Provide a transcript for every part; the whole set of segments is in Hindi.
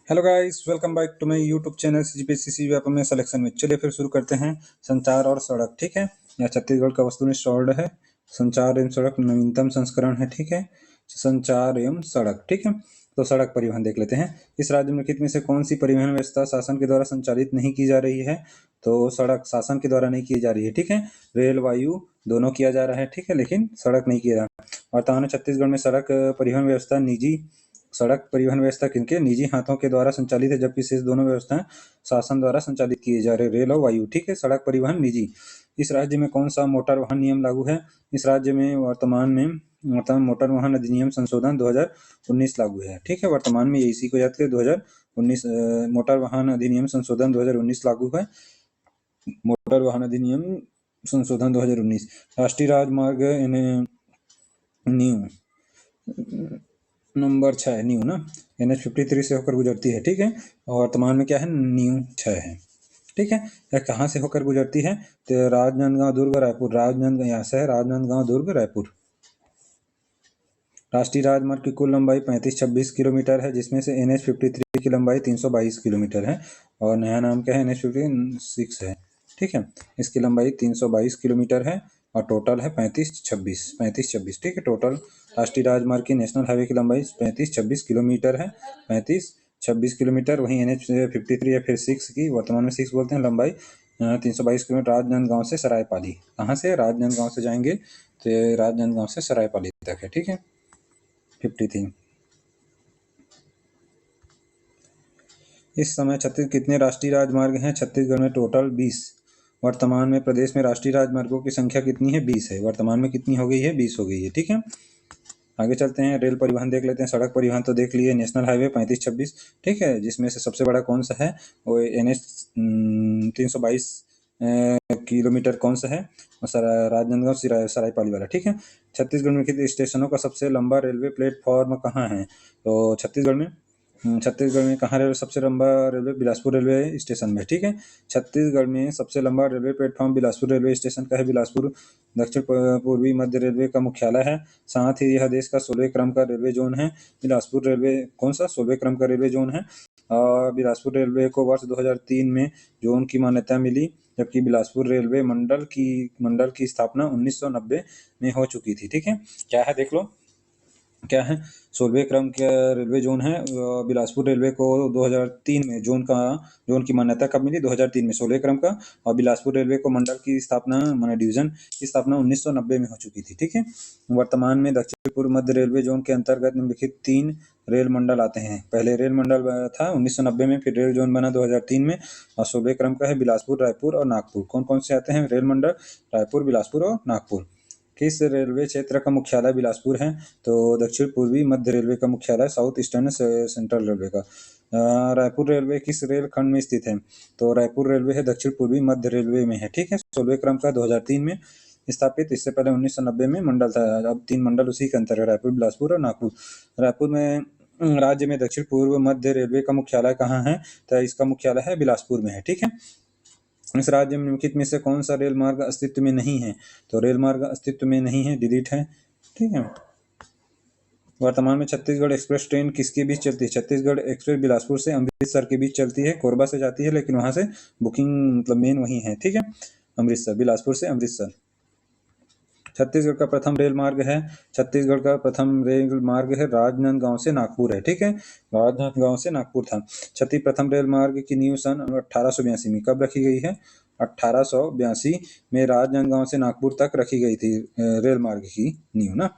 Hello guys, welcome back to my YouTube channel CGPSC web में सिलेक्शन में। चलिए फिर शुरू करते हैं। संचार और सड़क, ठीक है। यह छत्तीसगढ़ का वस्तुनिष्ठ ऑर्डर है। संचार एवं सड़क नवीनतम संस्करण है, ठीक है। संचार एवं सड़क, ठीक है। तो सड़क परिवहन देख लेते हैं। इस राज्य निम्नलिखित में से कौन सी परिवहन व्यवस्था शासन के द्वारा संचालित नहीं की जा रही है? तो सड़क शासन के द्वारा नहीं की जा रही है, ठीक है। रेल वायु दोनों किया जा रहा है, ठीक है, लेकिन सड़क नहीं किया जा रहा। वर्तमान में छत्तीसगढ़ में सड़क परिवहन व्यवस्था निजी सड़क परिवहन व्यवस्था किनके निजी हाथों के द्वारा संचालित है, जबकि शेष दोनों व्यवस्थाएं शासन द्वारा संचालित किए जा रहे, रेल और वायु, ठीक है। सड़क परिवहन निजी। इस राज्य में कौन सा मोटर वाहन नियम लागू है? इस राज्य में वर्तमान मोटर वाहन अधिनियम संशोधन 2019 लागू है, ठीक है। वर्तमान में इसी को याद करें, 2019 मोटर वाहन अधिनियम संशोधन 2019 लागू है। मोटर वाहन अधिनियम संशोधन 2019। राष्ट्रीय राजमार्ग न्यू नंबर 6 है, न्यू ना। NH53 से होकर गुजरती है, ठीक है। और वर्तमान में क्या है, न्यू 6 है, ठीक है। यह कहाँ से होकर गुजरती है? तो राजनांदगांव दुर्ग रायपुर, राजनांदगांव यहाँ से है, राजनांदगांव दुर्ग रायपुर। राष्ट्रीय राजमार्ग की कुल लंबाई 3526 किलोमीटर है, जिसमें से NH53 की लंबाई 322 किलोमीटर है और नया नाम क्या है, NH56 है, ठीक है। इसकी लंबाई 322 किलोमीटर है और टोटल है 3526, ठीक है। टोटल राष्ट्रीय राजमार्ग की नेशनल हाईवे की लंबाई 3526 किलोमीटर है, 3526 किलोमीटर। वहीं NH53 या फिर 6 की, वर्तमान में 6 बोलते हैं, लंबाई 322 किलोमीटर राजनांदगांव से सरायपाली। कहाँ से? राजनांदगांव से जाएंगे तो राजनांदगांव से सरायपाली तक है, ठीक है। 53। इस समय छत्तीसगढ़ कितने राष्ट्रीय राजमार्ग हैं? छत्तीसगढ़ में टोटल 20। वर्तमान में प्रदेश में राष्ट्रीय राजमार्गों की संख्या कितनी है? 20 है। वर्तमान में कितनी हो गई है? 20 हो गई है, ठीक है। आगे चलते हैं, रेल परिवहन देख लेते हैं। सड़क परिवहन तो देख लिए, नेशनल हाईवे 3526, ठीक है, जिसमें से सबसे बड़ा कौन सा है? वो NH 322 किलोमीटर कौन सा है? राजनांदगांव सरायपाली वाला, ठीक है। छत्तीसगढ़ में कितने स्टेशनों का सबसे लंबा रेलवे प्लेटफॉर्म कहाँ है? तो छत्तीसगढ़ में कहाँ रेलवे सबसे लंबा रेलवे? बिलासपुर रेलवे स्टेशन में, ठीक है। छत्तीसगढ़ में सबसे लंबा railway platform Bilaspur railway station का है। बिलासपुर दक्षिण पूर्वी मध्य रेलवे का मुख्यालय है। साथ ही यह देश का 16वें क्रम का रेलवे जोन है। बिलासपुर रेलवे कौन सा 16वें क्रम का रेलवे जोन है? बिलासपुर रेलवे को वर्ष 2003 में जोन की मान्यता मिली, जबकि बिलासपुर रेलवे मंडल की स्थापना 1990 में हो चुकी थी, ठीक है। क्या है देख लो, क्या है? 16वें क्रम का रेलवे जोन है। बिलासपुर रेलवे को 2003 में जोन की मान्यता कब मिली? 2003 में, 16वें क्रम का। और बिलासपुर रेलवे को मंडल की स्थापना माने डिवीजन की स्थापना 1990 में हो चुकी थी, ठीक है। वर्तमान में दक्षिण पूर्व मध्य रेलवे जोन के अंतर्गत निम्नलिखित 3 रेल मंडल आते हैं। पहले रेल मंडल था 1990 में, फिर रेल जोन बना 2003 में और 16वें क्रम का है। बिलासपुर, रायपुर और नागपुर। कौन कौन से आते हैं रेल मंडल? रायपुर, बिलासपुर और नागपुर। किस रेलवे क्षेत्र का मुख्यालय बिलासपुर है? तो दक्षिण पूर्वी मध्य रेलवे का मुख्यालय, साउथ ईस्टर्न सेंट्रल रेलवे का। रायपुर रेलवे किस रेल खंड में स्थित है? तो रायपुर रेलवे है दक्षिण पूर्वी मध्य रेलवे में है, ठीक है। 16वें क्रम का 2003 में स्थापित। इससे पहले 1990 में मंडल था। अब 3 मंडल उसी के अंतर है, रायपुर, बिलासपुर और नागपुर। रायपुर में राज्य में दक्षिण पूर्व मध्य रेलवे का मुख्यालय कहाँ है? तो इसका मुख्यालय है बिलासपुर में है, ठीक है। इस राज्य में निम्नलिखित में से कौन सा रेल मार्ग अस्तित्व में नहीं है? तो रेल मार्ग अस्तित्व में नहीं है, डिलीट है, ठीक है। वर्तमान में छत्तीसगढ़ एक्सप्रेस ट्रेन किसके बीच चलती है? छत्तीसगढ़ एक्सप्रेस बिलासपुर से अमृतसर के बीच चलती है। कोरबा से जाती है, लेकिन वहां से बुकिंग मतलब मेन वही है, ठीक है। अमृतसर, बिलासपुर से अमृतसर। छत्तीसगढ़ का प्रथम रेल मार्ग है राजनांदगांव से नागपुर है, ठीक है। राजनांदगांव से नागपुर था। प्रथम रेल मार्ग की नींव सन 1882 में कब रखी गई है? 1882 में राजनांदगांव से नागपुर तक रखी गई थी रेल मार्ग की नींव ना।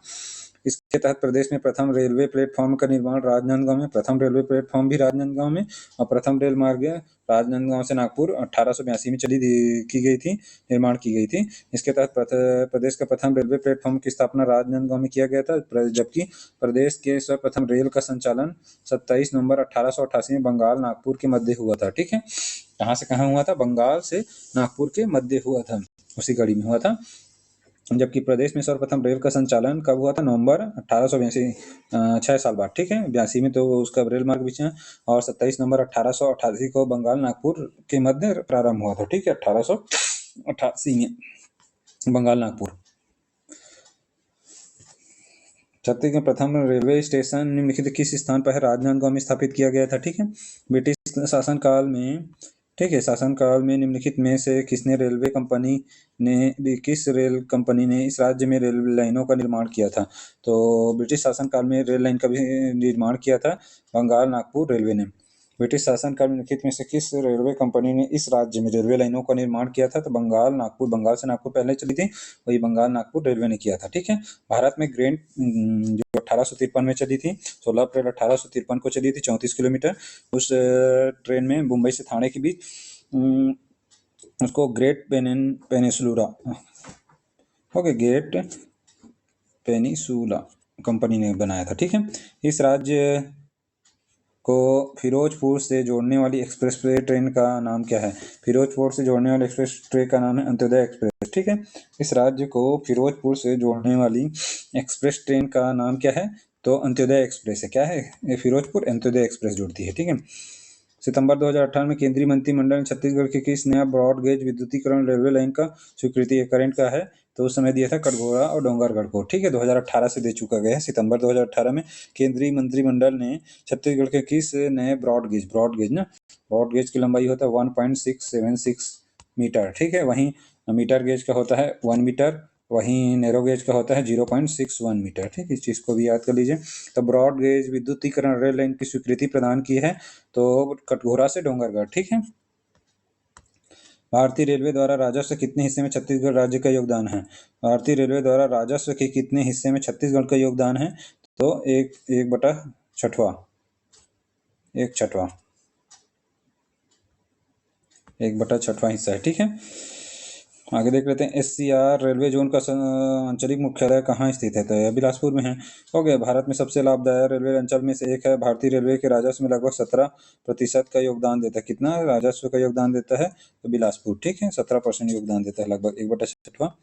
इसके तहत प्रदेश में प्रथम रेलवे प्लेटफॉर्म का निर्माण राजनांदगांव में, प्रथम रेलवे प्लेटफॉर्म भी राजनांदगांव में, और प्रथम रेल मार्ग राजनांदगांव से नागपुर 1882 में निर्माण की गई थी। इसके तहत प्रदेश का प्रथम रेलवे प्लेटफॉर्म की स्थापना राजनांदगांव में किया गया था, जबकि प्रदेश के सर्वप्रथम रेल का संचालन 27 नवंबर 1888 में बंगाल नागपुर के मध्य हुआ था, ठीक है। कहाँ से कहाँ हुआ था? बंगाल से नागपुर के मध्य हुआ था, उसी कड़ी में हुआ था। जबकि प्रदेश में सर्वप्रथम रेल का संचालन कब हुआ था? नवंबर 1882, 6 साल बाद, ठीक है। 82 में तो उसका रेल मार्ग भी है, और 27 नवंबर 1888 को बंगाल नागपुर के मध्य प्रारंभ हुआ था, ठीक है। 1888 में बंगाल नागपुर। छत्तीसगढ़ में प्रथम रेलवे स्टेशन निम्नलिखित किस स्थान पर है? राजनांदगांव में स्थापित किया गया था। ठीक है, ब्रिटिश शासनकाल में, ठीक है, शासनकाल में निम्नलिखित में से किस रेल कंपनी ने इस राज्य में रेल लाइनों का निर्माण किया था? तो ब्रिटिश शासनकाल में रेल लाइन का भी निर्माण किया था बंगाल नागपुर रेलवे ने। ब्रिटिश शासनकाल में निम्नलिखित में से किस रेलवे कंपनी ने इस राज्य में रेलवे लाइनों का निर्माण किया था? तो बंगाल नागपुर, बंगाल से नागपुर पहले चली थी, वही बंगाल नागपुर रेलवे ने किया था। ठीक है, भारत में ग्रेन जो 1853 में चली थी, 16 अप्रैल 1853 को चली थी, 34 किलोमीटर। उस ट्रेन में मुंबई से थाने के बीच उसको great peninsula, okay, great peninsula company ने बनाया था। ठीक है, इस राज्य को फिरोजपुर से जोड़ने वाली एक्सप्रेस ट्रेन का नाम क्या है? फिरोजपुर से जोड़ने वाली एक्सप्रेस ट्रेन का नाम है अंत्योदय एक्सप्रेस। ठीक है, इस राज्य को फिरोजपुर से जोड़ने वाली एक्सप्रेस ट्रेन का नाम क्या है? तो अंत्योदय एक्सप्रेस है। क्या है? ये फिरोजपुर अंत्योदय एक्सप्रेस जोड़ती है। ठीक है, सितंबर 2018 में केंद्रीय मंत्रिमंडल ने छत्तीसगढ़ के किस नया ब्रॉड गेज विद्युतीकरण रेलवे लाइन का स्वीकृति है? करंट का है, तो उस समय दिया था कटघोरा और डोंगरगढ़ को। ठीक है, 2018 से दे चुका गया है। सितंबर 2018 में केंद्रीय मंत्रिमंडल ने छत्तीसगढ़ के किस नए ब्रॉड गेज की लंबाई होता है 1.676 मीटर। ठीक है, वहीं मीटर गेज का होता है 1 मीटर, वहीं नैरो गेज का होता है 0.61 मीटर। ठीक है, इस चीज़ को भी याद कर लीजिए। तो ब्रॉड गेज विद्युतीकरण रेल लाइन की स्वीकृति प्रदान की है तो कटघोरा से डोंगरगढ़। ठीक है, भारतीय रेलवे द्वारा राजस्व कितने हिस्से में छत्तीसगढ़ राज्य का योगदान है? भारतीय रेलवे द्वारा राजस्व के कितने हिस्से में छत्तीसगढ़ का योगदान है? तो एक बटा छठवा, एक बटा छठवा हिस्सा है। ठीक है, आगे देख लेते हैं। SCR रेलवे जोन का आंचलिक मुख्यालय कहाँ स्थित है? तो यह बिलासपुर में है। हो गया, भारत में सबसे लाभदायक रेलवे अंचल में से एक है। भारतीय रेलवे के राजस्व में लगभग 17% का योगदान देता है। कितना राजस्व का योगदान देता है? तो बिलासपुर। ठीक है, 17% योगदान देता है, लगभग एक बटा छठवा।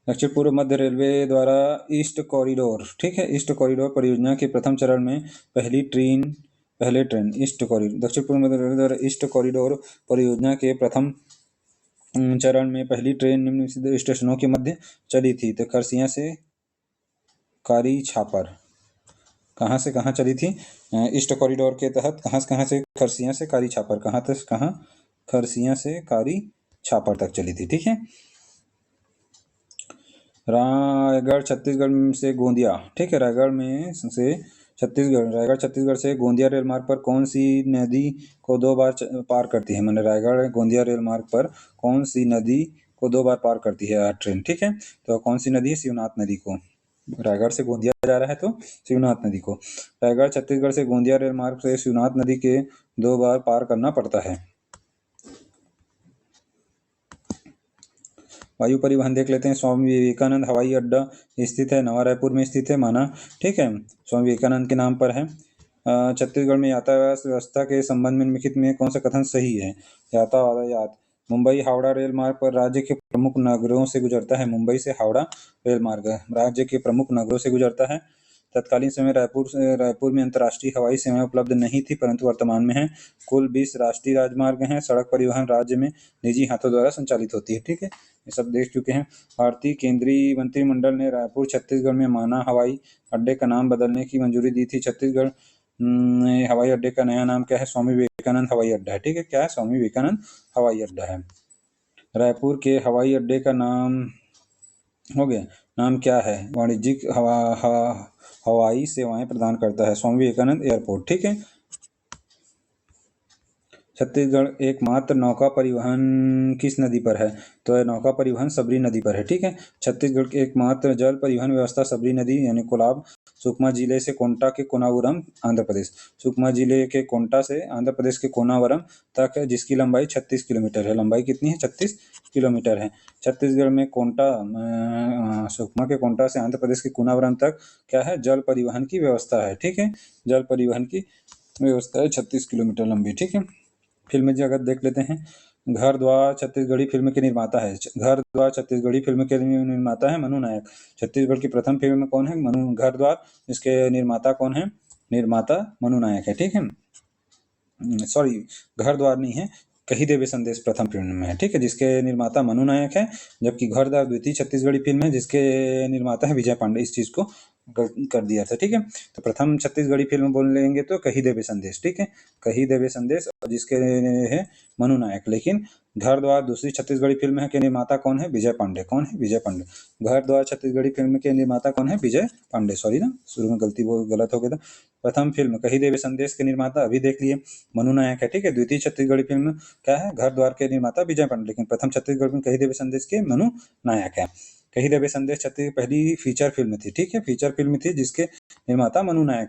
दक्षिण पूर्व मध्य रेलवे द्वारा ईस्ट कॉरिडोर, ठीक है, ईस्ट कॉरिडोर परियोजना के प्रथम चरण में पहले ट्रेन ईस्ट कॉरिडोर, दक्षिण पूर्व मध्य रेलवे द्वारा ईस्ट कॉरिडोर परियोजना के प्रथम चरण में पहली ट्रेन निम्नलिखित स्टेशनों के मध्य चली थी। तो खरसिया से कारी छापर, कहाँ से कहाँ चली थी? ईस्ट कॉरिडोर के तहत कहाँ से? खरसिया से कारी छापर। कहाँ तक? कहाँ? खरसिया से कारी छापर तक चली थी। ठीक है, रायगढ़ छत्तीसगढ़ से गोंदिया, ठीक है, रायगढ़ छत्तीसगढ़ से गोंदिया रेल मार्ग पर कौन सी नदी को 2 बार पार करती है? मैंने रायगढ़ गोंदिया रेल मार्ग पर कौन सी नदी को 2 बार पार करती है ट्रेन? ठीक है, तो कौन सी नदी है? शिवनाथ नदी को। रायगढ़ से गोंदिया जा रहा है तो शिवनाथ नदी को। रायगढ़ छत्तीसगढ़ से गोंदिया रेल मार्ग से शिवनाथ नदी के 2 बार पार करना पड़ता है। वायु परिवहन देख लेते हैं। स्वामी विवेकानंद हवाई अड्डा स्थित है, नवा रायपुर में स्थित है माना। ठीक है, स्वामी विवेकानंद के नाम पर है। छत्तीसगढ़ में यातायात व्यवस्था के संबंध में निम्नलिखित में कौन सा कथन सही है? यातायात, मुंबई हावड़ा रेल मार्ग पर राज्य के प्रमुख नगरों से गुजरता है। मुंबई से हावड़ा रेल मार्ग राज्य के प्रमुख नगरों से गुजरता है। तत्कालीन समय रायपुर में अंतर्राष्ट्रीय हवाई सेवाएं उपलब्ध नहीं थी, परंतु वर्तमान में है। कुल 20 राष्ट्रीय राजमार्ग हैं। सड़क परिवहन राज्य में निजी हाथों द्वारा संचालित होती है। ठीक है, ये सब देख चुके हैं। भारतीय केंद्रीय मंत्रिमंडल ने रायपुर छत्तीसगढ़ में माना हवाई अड्डे का नाम बदलने की मंजूरी दी थी। छत्तीसगढ़ हवाई अड्डे का नया नाम क्या है? स्वामी विवेकानंद हवाई अड्डा है। ठीक है, क्या है? स्वामी विवेकानंद हवाई अड्डा है। रायपुर के हवाई अड्डे का नाम हो गया, नाम क्या है? वाणिज्यिक हवाई सेवाएं प्रदान करता है, स्वामी विवेकानंद एयरपोर्ट। ठीक है, छत्तीसगढ़ एकमात्र नौका परिवहन किस नदी पर है? तो नौका परिवहन सबरी नदी पर है। ठीक है, छत्तीसगढ़ की एकमात्र जल परिवहन व्यवस्था सबरी नदी यानी कोलाब, सुकमा जिले से कोंटा के कोनावरम आंध्र प्रदेश, सुकमा जिले के कोंटा से आंध्र प्रदेश के कोनावरम तक है, जिसकी लंबाई 36 किलोमीटर है। लंबाई कितनी है? 36 किलोमीटर है। छत्तीसगढ़ में सुकमा के कोंटा से आंध्र प्रदेश के कोनावरम तक क्या है? जल परिवहन की व्यवस्था है। ठीक है, जल परिवहन की व्यवस्था है, 36 किलोमीटर लंबी। ठीक है, फिल्म जगत देख लेते हैं। घर द्वार छत्तीसगढ़ी फिल्म के निर्माता है। घर द्वार छत्तीसगढ़ी फिल्म के निर्माता है मनु नायक। छत्तीसगढ़ की प्रथम फिल्म कौन है? घर द्वार। इसके निर्माता कौन है? निर्माता मनु नायक है। ठीक है, सॉरी, घर द्वार नहीं है, कही देवे संदेश प्रथम फिल्म में है, ठीक है, जिसके निर्माता मनु नायक है, जबकि घरदार द्वितीय छत्तीसगढ़ी फिल्म है जिसके निर्माता है विजय पांडे। इस चीज को कर दिया था, ठीक है। तो प्रथम छत्तीसगढ़ी फिल्म बोल लेंगे तो कही देवे संदेश, ठीक है, कही देवे संदेश, जिसके है मनु नायक। लेकिन घर द्वार दूसरी छत्तीसगढ़ी फिल्म है के निर्माता कौन है? विजय पांडे। कौन है? विजय पांडे। घर द्वार छत्तीसगढ़ी फिल्म के निर्माता कौन है? विजय पांडे। सॉरी ना, शुरू में गलती वो गलत हो गया था। प्रथम फिल्म कही देवे संदेश के निर्माता अभी देख लिए मनु नायक है, ठीक है। द्वितीय छत्तीसगढ़ी फिल्म क्या है? घर द्वार के निर्माता विजय पांडे। लेकिन प्रथम छत्तीसगढ़ी फिल्म कही देवे संदेश के मनु नायक है। कही देवे संदेश छत्तीसगढ़ पहली फीचर फिल्म थी, ठीक है, फीचर फिल्म थी जिसके निर्माता मनु नायक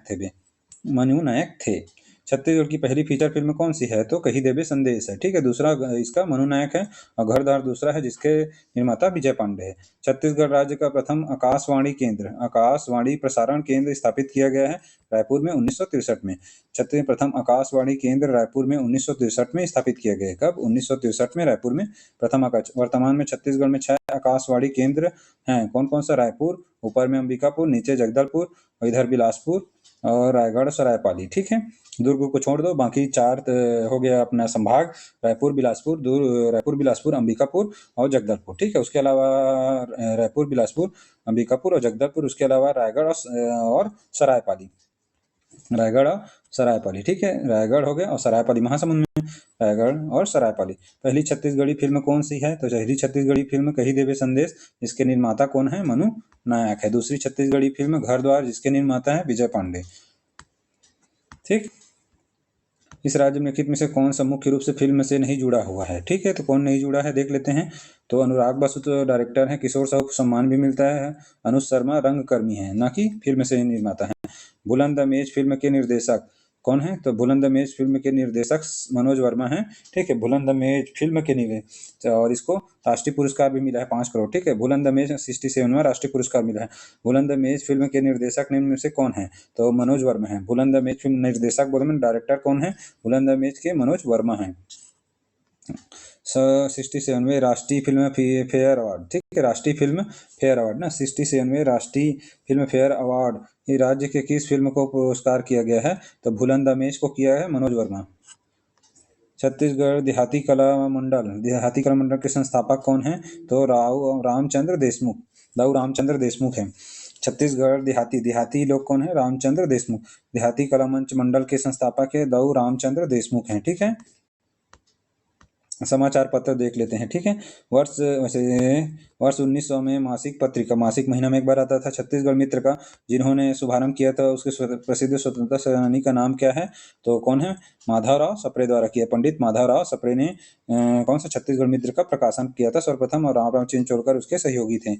थे। छत्तीसगढ़ की पहली फीचर फिल्म कौन सी है? तो कही देवे संदेश है, ठीक है। दूसरा इसका मनु नायक है और घरदार दूसरा है जिसके निर्माता विजय पांडे है। छत्तीसगढ़ राज्य का प्रथम आकाशवाणी प्रसारण केंद्र स्थापित किया गया है रायपुर में 1963 में। छत्तीसगढ़ प्रथम आकाशवाणी केंद्र रायपुर में 1963 में स्थापित किया गया है। कब? 1963 में रायपुर में प्रथम आकाश। वर्तमान में छत्तीसगढ़ में 6 आकाशवाणी केंद्र हैं। कौन कौन सा? रायपुर, ऊपर में अंबिकापुर, नीचे जगदलपुर और इधर बिलासपुर और रायगढ़ सरायपाली, ठीक है। दुर्ग को छोड़ दो, बाकी 4 हो गया अपना संभाग, रायपुर बिलासपुर अंबिकापुर और जगदलपुर, ठीक है। उसके अलावा रायपुर बिलासपुर अंबिकापुर और जगदलपुर, उसके अलावा रायगढ़ और सरायपाली, ठीक है। रायगढ़ हो गया और सरायपाली महासमुंद में, रायगढ़ और सरायपाली। पहली छत्तीसगढ़ी फिल्म कौन सी है? तो पहली छत्तीसगढ़ी फिल्म कही देवे संदेश, जिसके निर्माता कौन है? मनु नायक है। दूसरी छत्तीसगढ़ी फिल्म घर द्वार, जिसके निर्माता है विजय पांडे, ठीक। इस राज्य में निम्नलिखित में से कौन सा मुख्य रूप से फिल्म से नहीं जुड़ा हुआ है? ठीक है, तो कौन नहीं जुड़ा है देख लेते हैं। तो अनुराग बसु तो डायरेक्टर हैं, किशोर साहू को सम्मान भी मिलता है, अनुज शर्मा रंगकर्मी है, ना कि फिल्म से निर्माता है। बुलंद अमेज फिल्म के निर्देशक कौन है? तो बुलंद अमेज फिल्म के निर्देशक मनोज वर्मा हैं, ठीक है। बुलंद अमेज फिल्म के निर्देशक, और इसको राष्ट्रीय पुरस्कार भी मिला है 5 करोड़, ठीक है। बुलंद अमेज 67वां राष्ट्रीय पुरस्कार मिला है। बुलंद अमेज फिल्म के निर्देशक निम्न में से कौन है? तो मनोज वर्मा है। बुलंद अमेज फिल्म निर्देशक बोले में डायरेक्टर कौन है? बुलंद अमेज के मनोज वर्मा है। 67वें राष्ट्रीय फिल्म फेयर अवार्ड, ठीक है, राष्ट्रीय फिल्म फेयर अवार्ड ना, 67वें राष्ट्रीय फिल्म फेयर अवार्ड ये राज्य के किस फिल्म को पुरस्कार किया गया है? तो बुलंद अमेज को किया है मनोज वर्मा। छत्तीसगढ़ देहाती कला मंडल के संस्थापक कौन है? तो दाऊ रामचंद्र देशमुख है। छत्तीसगढ़ देहाती लोग कौन है? रामचंद्र देशमुख। देहाती कला मंच मंडल के संस्थापक है दाऊ रामचंद्र देशमुख हैं, ठीक है। समाचार पत्र देख लेते हैं, ठीक है। वर्ष 1900 में मासिक महीना में एक बार आता था छत्तीसगढ़ मित्र का, जिन्होंने शुभारंभ किया था उसके प्रसिद्ध स्वतंत्रता सेनानी का नाम क्या है? तो कौन है? माधवराव सप्रे द्वारा किया। पंडित माधवराव सप्रे ने कौन सा छत्तीसगढ़ मित्र का प्रकाशन किया था सर्वप्रथम, और राम चिंचोलकर उसके सहयोगी थे।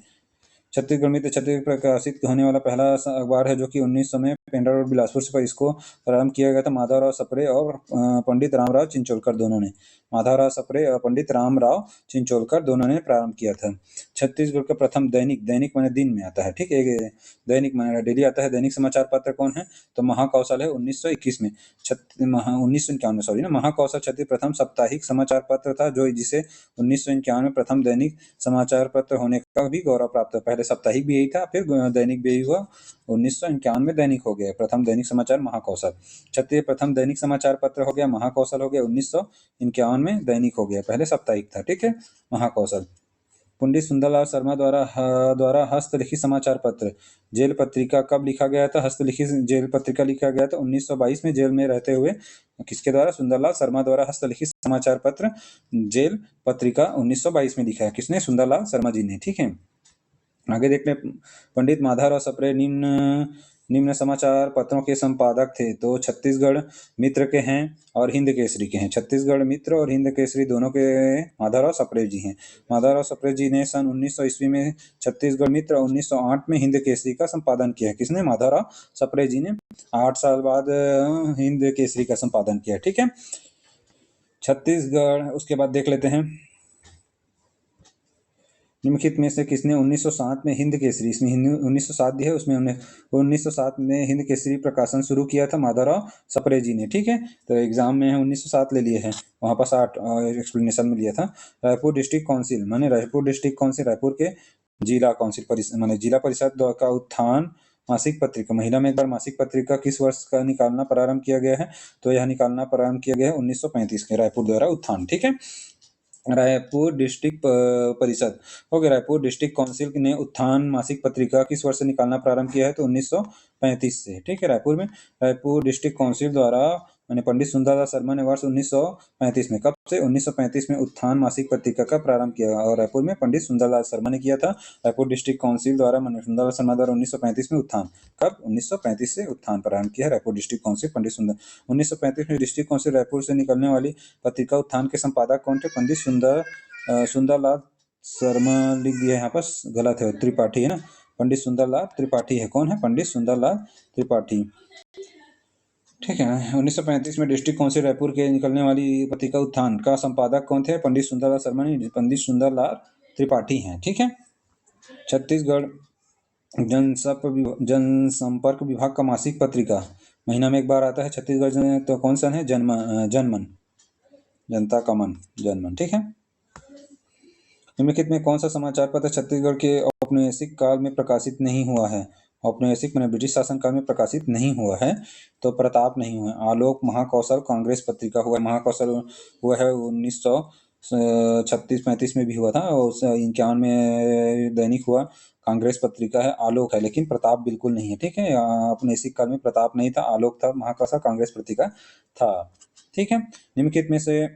छत्तीसगढ़ मित्र छत्तीसगढ़ प्रकाशित होने वाला पहला अखबार है जो कि 1900 में पेंड्रा रोड बिलासपुर से इसको प्रारंभ किया गया था माधवराव सप्रे और पंडित रामराव चिंचोलकर दोनों ने। माधवराव सप्रे और पंडित रामराव चिंचोलकर दोनों ने प्रारंभ किया था। छत्तीसगढ़ का प्रथम दैनिक माने दिन में आता है, ठीक है, दैनिक माने डेली आता है। दैनिक समाचार पत्र कौन है? तो महाकौशल है 1921 में, 1951 में, सॉरी ना, महाकौशल छत्तीसगढ़ प्रथम साप्ताहिक समाचार पत्र था जो जिसे 1951 में प्रथम दैनिक समाचार पत्र होने का भी गौरव प्राप्त है। पहले साप्ताहिक भी यही था, फिर दैनिक भी यही हुआ, 1951 में दैनिक हो गया प्रथम दैनिक समाचार महाकौशल। छत्तीसगढ़ प्रथम दैनिक समाचार पत्र हो गया महाकौशल हो गया 1951 में दैनिक हो गया, पहले साप्ताहिक था, ठीक है, महाकौशल। पंडित सुंदरलाल शर्मा द्वारा हस्तलिखित समाचार पत्र जेल पत्रिका कब लिखा गया था? हस्तलिखित जेल पत्रिका लिखा गया था 1922 में जेल में रहते हुए। किसके द्वारा? सुंदरलाल शर्मा द्वारा हस्तलिखित समाचार पत्र जेल पत्रिका 1922 में लिखा है। किसने? सुंदरलाल शर्मा जी ने, ठीक है। आगे देखते हैं, पंडित माधवराव सप्रे निम्न समाचार पत्रों के संपादक थे। तो छत्तीसगढ़ मित्र के हैं और हिंद केसरी के हैं। छत्तीसगढ़ मित्र और हिंद केसरी दोनों के माधवराव सप्रे जी हैं। माधवराव सप्रे जी ने सन 1900 ईस्वी में छत्तीसगढ़ मित्र और 1908 में हिंद केसरी का संपादन किया। किसने? माधवराव सप्रे जी ने। 8 साल बाद हिंद केसरी का संपादन किया, ठीक है। छत्तीसगढ़, उसके बाद देख लेते हैं निम्नलिखित में से किसने 1907 में हिंद केसरी, इसमें 1907 दिया है, उसमें 1907 में हिंद केसरी प्रकाशन शुरू किया था माधवराव सप्रे जी ने, ठीक है। तो एग्जाम में 1907 ले लिए हैं, वहाँ पर 60 एक्सप्लेनेशन में लिया था। रायपुर डिस्ट्रिक्ट काउंसिल माने रायपुर डिस्ट्रिक्ट काउंसिल, रायपुर के जिला काउंसिल परिषद माने जिला परिषद का उत्थान मासिक पत्रिका, महीना में एक बार मासिक पत्रिका किस वर्ष का निकालना प्रारंभ किया गया है? तो यह निकालना प्रारंभ किया गया है 1935 के रायपुर द्वारा उत्थान। ठीक है, रायपुर डिस्ट्रिक्ट परिषद हो गया, रायपुर डिस्ट्रिक्ट काउंसिल ने उत्थान मासिक पत्रिका किस वर्ष से निकालना प्रारंभ किया है? तो 1935 से। ठीक है, रायपुर में रायपुर डिस्ट्रिक्ट काउंसिल द्वारा मैंने पंडित सुंदरलाल शर्मा ने वर्ष 1935 में, कब से? 1935 में उत्थान मासिक पत्रिका का प्रारंभ किया, और रायपुर में पंडित सुंदरलाल शर्मा ने किया था। रायपुर डिस्ट्रिक्ट काउंसिल द्वारा सुंदरलाल शर्मा द्वारा 1935 में उत्थान, कब? 1935 से उत्थान प्रारंभ किया रायपुर डिस्ट्रिक्ट काउंसिल पंडित सुंदर। 1935 में डिस्ट्रिक्ट काउंसिल रायपुर से निकलने वाली पत्रिका उत्थान के संपादक कौन थे? पंडित सुंदरलाल शर्मा लिख दिया यहाँ पर, गलत है, त्रिपाठी है ना, पंडित सुंदरलाल त्रिपाठी है। कौन है? पंडित सुंदरलाल त्रिपाठी। ठीक है, 1935 में डिस्ट्रिक्ट काउंसिल रायपुर के निकलने वाली पत्रिका उत्थान का संपादक कौन थे? पंडित सुंदरलाल शर्मा नहीं, पंडित सुंदरलाल त्रिपाठी हैं। ठीक है, छत्तीसगढ़ जनसंपर्क विभाग का मासिक पत्रिका महीना में एक बार आता है छत्तीसगढ़, तो कौन सा है? जनमन, जनता का मन, जनमन। ठीक है, निम्नलिखित में कौन सा समाचार पत्र छत्तीसगढ़ के औपनिवेशिक काल में प्रकाशित नहीं हुआ है? औपनिवेशिक मैंने ब्रिटिश शासन काल में प्रकाशित नहीं हुआ है, तो प्रताप नहीं हुआ। आलोक, महाकौशल, कांग्रेस पत्रिका हुआ। महाकौशल हुआ है 1936-35 में भी हुआ था, और 51 में दैनिक हुआ। कांग्रेस पत्रिका है। आलोक है, लेकिन प्रताप बिल्कुल नहीं है। ठीक है, औपनिवेशिक काल में प्रताप नहीं था, आलोक था, महाकौशल, कांग्रेस पत्रिका था। ठीक है, निम्नलिखित में से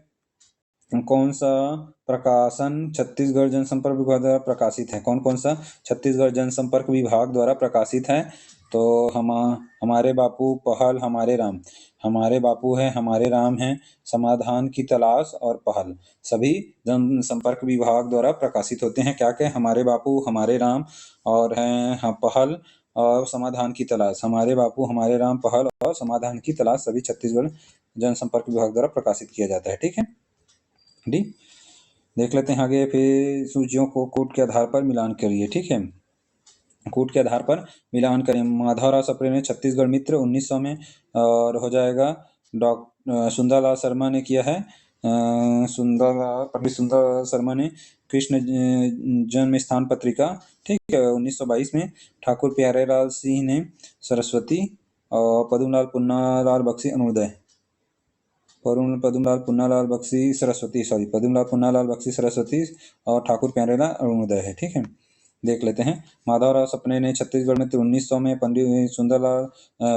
कौन सा प्रकाशन छत्तीसगढ़ जनसंपर्क विभाग द्वारा प्रकाशित है? कौन कौन सा छत्तीसगढ़ जनसंपर्क विभाग द्वारा प्रकाशित है? तो हमारे बापू, पहल, हमारे राम। हमारे बापू है, हमारे राम है, समाधान की तलाश और पहल, सभी जनसंपर्क विभाग द्वारा प्रकाशित होते हैं। क्या क्या? हमारे बापू, हमारे राम, और है पहल और समाधान की तलाश। हमारे बापू, हमारे राम, पहल और समाधान की तलाश सभी छत्तीसगढ़ जनसंपर्क विभाग द्वारा प्रकाशित किया जाता है। ठीक है डी, देख लेते हैं आगे। फिर सूचियों को कूट के आधार पर मिलान करिए। ठीक है, कूट के आधार पर मिलान करें। माधवराव सप्रे ने छत्तीसगढ़ मित्र 1900 में, और हो जाएगा सुंदरलाल शर्मा ने किया है, पंडित सुंदर शर्मा ने कृष्ण जन्म स्थान पत्रिका, ठीक है, 1922 में। ठाकुर प्यारेलाल सिंह ने सरस्वती, और पद्मलाल पुन्नालाल बख्शी अरुणोदय, पद्मलाल पुन्नालाल बख्शी सरस्वती, और ठाकुर प्यारेलाल अरुणोदय है। ठीक है, देख लेते हैं। माधवराव सप्रे ने छत्तीसगढ़ में 1900 में, पंडित सुंदरलाल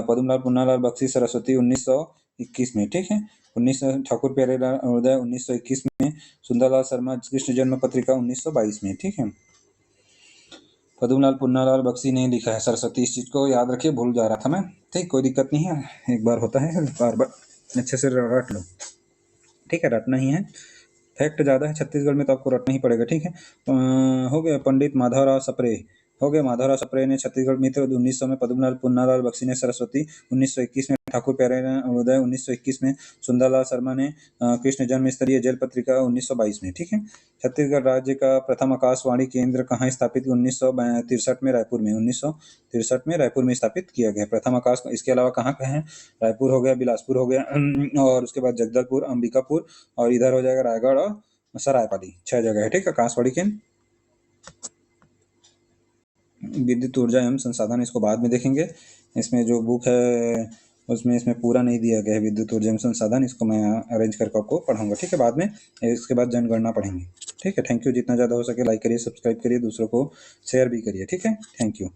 पद्मलाल पुन्नालाल बख्शी सरस्वती 1921 में। ठीक है, 1900 ठाकुर प्यारेलाल अरुणोदय 1921 में, सुंदरलाल शर्मा कृष्ण जन्म पत्रिका 1922 में। ठीक है, पद्मलाल पुन्नालाल बख्शी ने लिखा है सरस्वती। इस चीज को याद रखिए, भूल जा रहा था मैं। ठीक, कोई दिक्कत नहीं है, एक बार होता है, बार बार अच्छे से रट लो। ठीक है, रटना ही है, फैक्ट ज़्यादा है छत्तीसगढ़ में तो आपको रटना ही पड़ेगा। ठीक है, हो गया। पंडित माधवराव सप्रे हो गए। माधवराव सप्रे ने छत्तीसगढ़ मित्र 1900 में, पद्मलाल पुन्नालाल बख्शी ने सरस्वती 1921 में, ठाकुर प्यारेलाल अरुणोदय 1921 में, सुंदरलाल शर्मा ने कृष्ण जन्म स्तरीय जेल पत्रिका 1922 में। ठीक है, छत्तीसगढ़ राज्य का प्रथम आकाशवाणी केंद्र कहाँ स्थापित? 1963 में रायपुर में, 1963 में रायपुर में स्थापित किया गया प्रथम आकाश। इसके अलावा कहाँ कहाँ है? रायपुर हो गया, बिलासपुर हो गया, और उसके बाद जगदलपुर, अंबिकापुर, और इधर हो जाएगा रायगढ़ और सरायपाली। 6 जगह है। ठीक है, आकाशवाणी केंद्र। विद्युत ऊर्जा एवं संसाधन, इसको बाद में देखेंगे। इसमें जो बुक है उसमें इसमें पूरा नहीं दिया गया है विद्युत ऊर्जा एवं संसाधन, इसको मैं अरेंज करके आपको पढ़ाऊंगा। ठीक है, बाद में इसके बाद जनगणना पढ़ेंगे। ठीक है, थैंक यू। जितना ज़्यादा हो सके लाइक करिए, सब्सक्राइब करिए, दूसरों को शेयर भी करिए। ठीक है, थैंक यू।